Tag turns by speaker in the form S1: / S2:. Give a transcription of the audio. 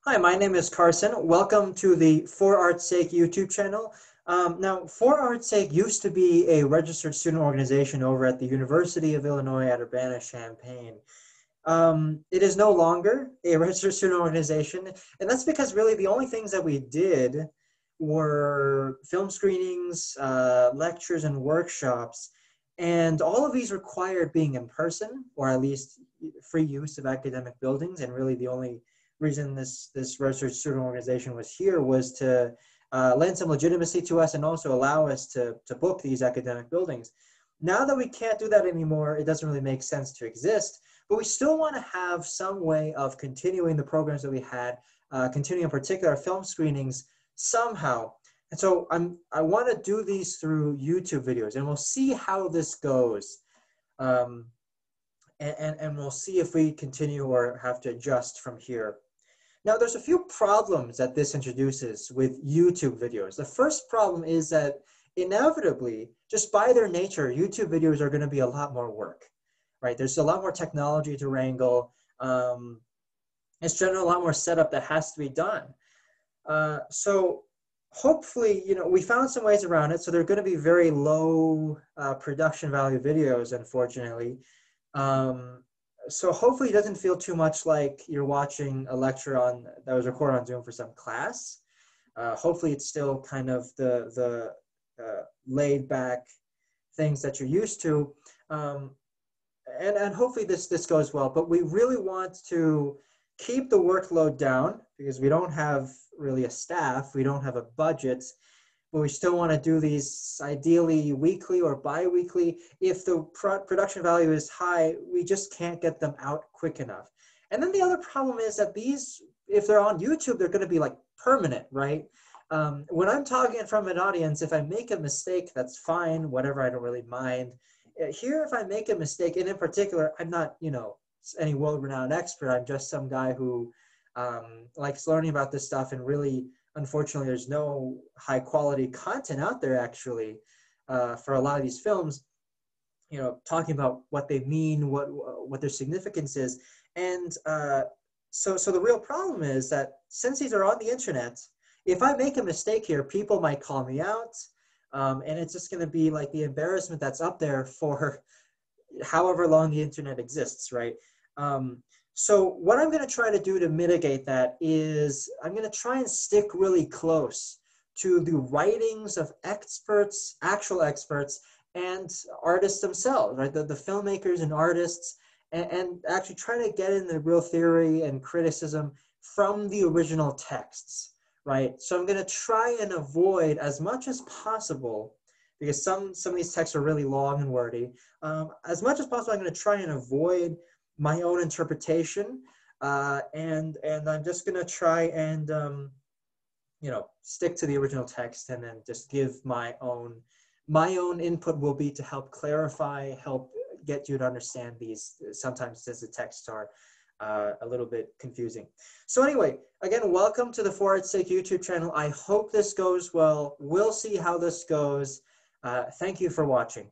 S1: Hi, my name is Carson. Welcome to the For Art's Sake YouTube channel. Now, For Art's Sake used to be a registered student organization over at the University of Illinois at Urbana-Champaign. It is no longer a registered student organization, and that's because really the only things that we did were film screenings, lectures, and workshops, and all of these required being in person, or at least free use of academic buildings, and really the only reason this registered student organization was here was to lend some legitimacy to us and also allow us to book these academic buildings. Now that we can't do that anymore, it doesn't really make sense to exist, but we still want to have some way of continuing the programs that we had, continuing in particular film screenings somehow. And so I want to do these through YouTube videos, and we'll see how this goes. And we'll see if we continue or have to adjust from here. Now, there's a few problems that this introduces with YouTube videos. The first problem is that inevitably, just by their nature, YouTube videos are going to be a lot more work, right? There's a lot more technology to wrangle. It's generally a lot more setup that has to be done. So hopefully, we found some ways around it. So they're going to be very low production value videos, unfortunately. So hopefully it doesn't feel too much like you're watching a lecture that was recorded on Zoom for some class. Hopefully it's still kind of the laid back things that you're used to. And hopefully this goes well, but we really want to keep the workload down because we don't have really a staff, we don't have a budget, but we still want to do these ideally weekly or bi-weekly. If the production value is high, we just can't get them out quick enough. And then the other problem is that these, if they're on YouTube, they're going to be like permanent, right? When I'm talking from an audience, if I make a mistake, that's fine, whatever, I don't really mind. Here, if I make a mistake, and in particular, I'm not, any world-renowned expert, I'm just some guy who likes learning about this stuff, and really, unfortunately, there's no high quality content out there actually for a lot of these films, talking about what they mean, what their significance is. And so the real problem is that since these are on the internet, if I make a mistake here, people might call me out. And it's just going to be like the embarrassment that's up there for however long the internet exists, right? So what I'm going to try to do to mitigate that is I'm going to try and stick really close to the writings of experts, actual experts, and artists themselves, right? The filmmakers and artists, and actually try to get in the real theory and criticism from the original texts, right? So I'm going to try and avoid as much as possible, because some of these texts are really long and wordy. As much as possible, I'm going to try and avoid my own interpretation, and I'm just going to try and stick to the original text, and then just give my own input will be to help clarify, help get you to understand these. Sometimes as the texts are a little bit confusing. So anyway, again, welcome to the For Art's Sake YouTube channel. I hope this goes well. We'll see how this goes. Thank you for watching.